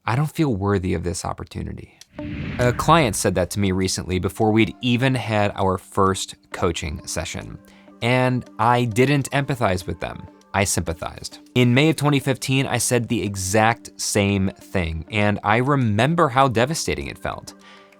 I don't feel worthy of this opportunity. A client said that to me recently before we'd even had our first coaching session, and I didn't empathize with them. I sympathized. In May of 2015, I said the exact same thing, and I remember how devastating it felt.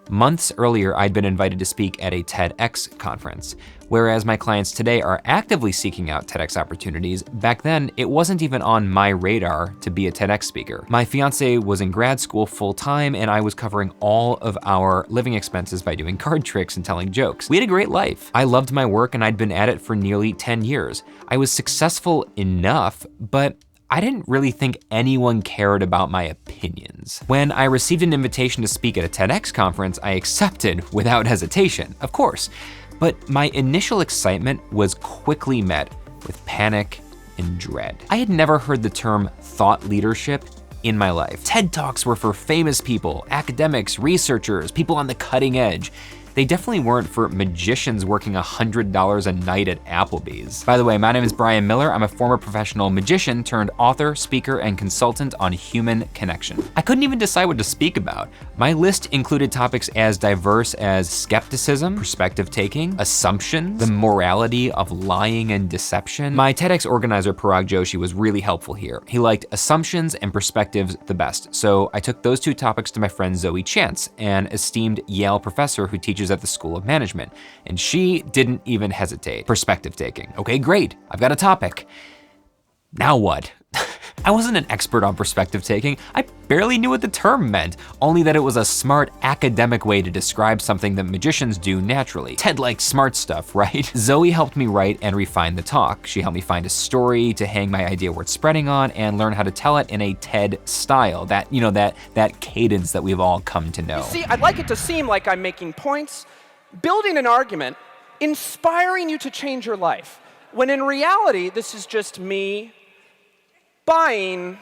Months earlier, I'd been invited to speak at a TEDx conference. Whereas my clients today are actively seeking out TEDx opportunities, back then it wasn't even on my radar to be a TEDx speaker. My fiance was in grad school full-time, and I was covering all of our living expenses by doing card tricks and telling jokes. We had a great life. I loved my work, and I'd been at it for nearly 10 years. I was successful enough, but I didn't really think anyone cared about my opinions. When I received an invitation to speak at a TEDx conference, I accepted without hesitation, of course. But my initial excitement was quickly met with panic and dread. I had never heard the term thought leadership in my life. TED Talks were for famous people, academics, researchers, people on the cutting edge. They definitely weren't for magicians working $100 a night at Applebee's. By the way, my name is Brian Miller. I'm a former professional magician turned author, speaker, and consultant on human connection. I couldn't even decide what to speak about. My list included topics as diverse as skepticism, perspective taking, assumptions, the morality of lying and deception. My TEDx organizer, Parag Joshi, was really helpful here. He liked assumptions and perspectives the best. So I took those two topics to my friend Zoe Chance, an esteemed Yale professor who teaches at the School of Management, and she didn't even hesitate. Perspective taking. Okay, great, I've got a topic. Now what? I wasn't an expert on perspective taking. I barely knew what the term meant, only that it was a smart academic way to describe something that magicians do naturally. TED likes smart stuff, right? Zoe helped me write and refine the talk. She helped me find a story to hang my idea worth spreading on and learn how to tell it in a TED style, that cadence that we've all come to know. You see, I'd like it to seem like I'm making points, building an argument, inspiring you to change your life, when in reality, this is just me buying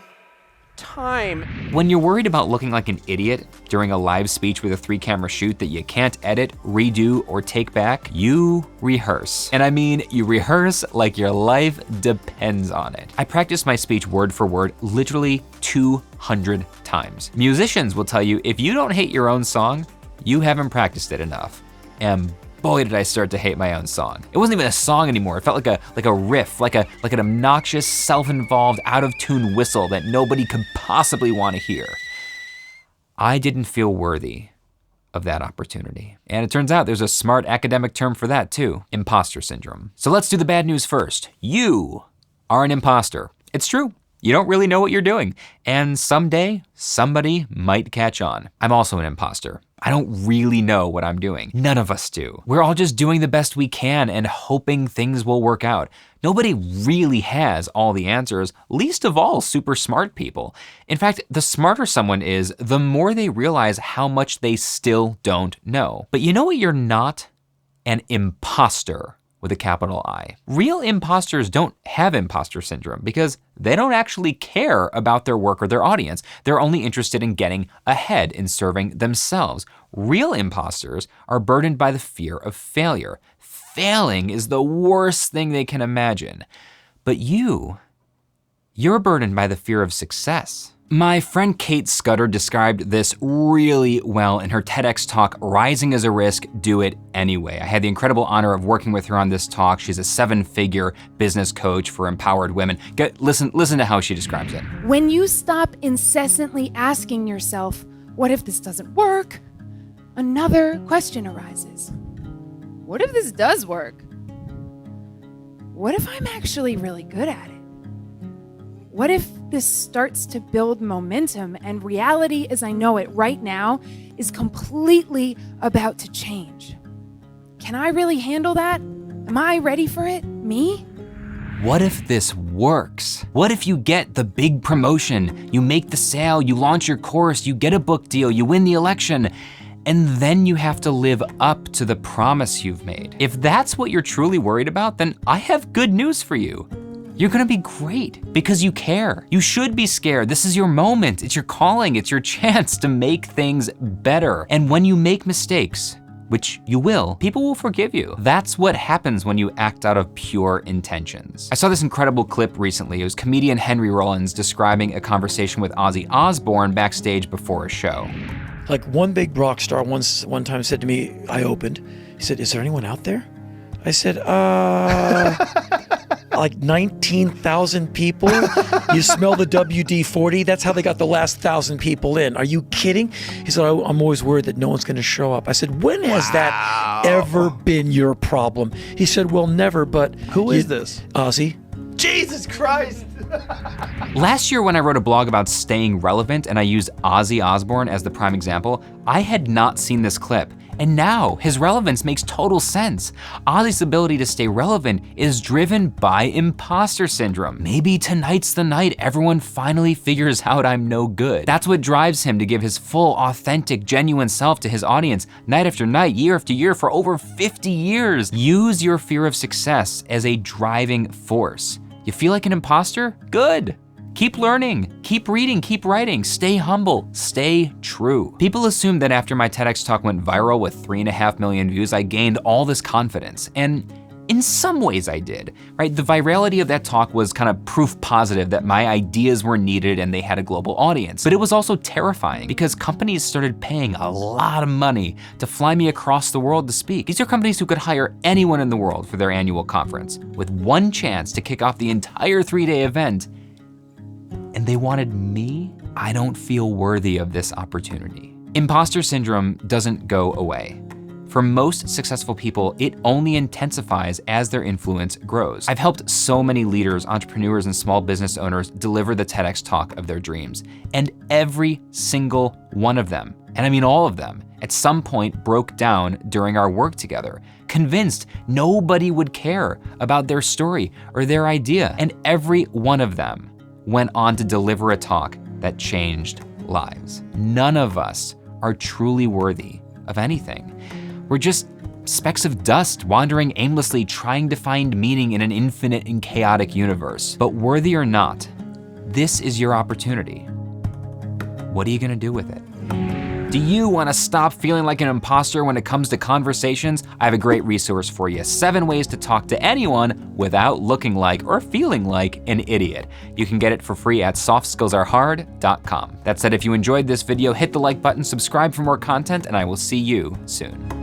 time. When you're worried about looking like an idiot during a live speech with a 3-camera shoot that you can't edit, redo, or take back, you rehearse. And I mean, you rehearse like your life depends on it. I practiced my speech word for word literally 200 times. Musicians will tell you if you don't hate your own song, you haven't practiced it enough. And boy, did I start to hate my own song. It wasn't even a song anymore. It felt like a riff, like an obnoxious, self-involved, out-of-tune whistle that nobody could possibly want to hear. I didn't feel worthy of that opportunity. And it turns out there's a smart academic term for that too, imposter syndrome. So let's do the bad news first. You are an imposter. It's true. You don't really know what you're doing, and someday somebody might catch on. I'm also an imposter. I don't really know what I'm doing. None of us do. We're all just doing the best we can and hoping things will work out. Nobody really has all the answers, least of all super smart people. In fact, the smarter someone is, the more they realize how much they still don't know. But you know what you're not? An imposter. With a capital I. Real imposters don't have imposter syndrome because they don't actually care about their work or their audience. They're only interested in getting ahead and serving themselves. Real imposters are burdened by the fear of failure. Failing is the worst thing they can imagine. But you're burdened by the fear of success. My friend Kate Scudder described this really well in her TEDx talk, Rising is a Risk, Do It Anyway. I had the incredible honor of working with her on this talk. She's a 7-figure business coach for empowered women. Listen to how she describes it. When you stop incessantly asking yourself, what if this doesn't work? Another question arises. What if this does work? What if I'm actually really good at it? What if this starts to build momentum and reality as I know it right now is completely about to change? Can I really handle that? Am I ready for it? Me? What if this works? What if you get the big promotion, you make the sale, you launch your course, you get a book deal, you win the election, and then you have to live up to the promise you've made? If that's what you're truly worried about, then I have good news for you. You're gonna be great because you care. You should be scared. This is your moment. It's your calling. It's your chance to make things better. And when you make mistakes, which you will, people will forgive you. That's what happens when you act out of pure intentions. I saw this incredible clip recently. It was comedian Henry Rollins describing a conversation with Ozzy Osbourne backstage before a show. Like one big rock star one time said to me, I opened, he said, "Is there anyone out there?" I said, like 19,000 people. You smell the WD-40? That's how they got the last 1,000 people in. Are you kidding? He said, I'm always worried that no one's going to show up. I said, when has that ever been your problem? He said, well, never, but... Who is this? Ozzy. Jesus Christ! Last year when I wrote a blog about staying relevant and I used Ozzy Osbourne as the prime example, I had not seen this clip. And now, his relevance makes total sense. Ozzy's ability to stay relevant is driven by imposter syndrome. Maybe tonight's the night everyone finally figures out I'm no good. That's what drives him to give his full, authentic, genuine self to his audience, night after night, year after year, for over 50 years. Use your fear of success as a driving force. You feel like an imposter? Good. Keep learning, keep reading, keep writing, stay humble, stay true. People assumed that after my TEDx talk went viral with 3.5 million views, I gained all this confidence. And in some ways I did, right? The virality of that talk was kind of proof positive that my ideas were needed and they had a global audience. But it was also terrifying because companies started paying a lot of money to fly me across the world to speak. These are companies who could hire anyone in the world for their annual conference with one chance to kick off the entire 3-day event. And they wanted me? I don't feel worthy of this opportunity. Imposter syndrome doesn't go away. For most successful people, it only intensifies as their influence grows. I've helped so many leaders, entrepreneurs, and small business owners deliver the TEDx talk of their dreams. And every single one of them, and I mean all of them, at some point broke down during our work together, convinced nobody would care about their story or their idea. And every one of them went on to deliver a talk that changed lives. None of us are truly worthy of anything. We're just specks of dust wandering aimlessly trying to find meaning in an infinite and chaotic universe. But worthy or not, this is your opportunity. What are you gonna do with it? Do you wanna stop feeling like an imposter when it comes to conversations? I have a great resource for you, 7 ways to talk to anyone without looking like or feeling like an idiot. You can get it for free at softskillsarehard.com. That said, if you enjoyed this video, hit the like button, subscribe for more content, and I will see you soon.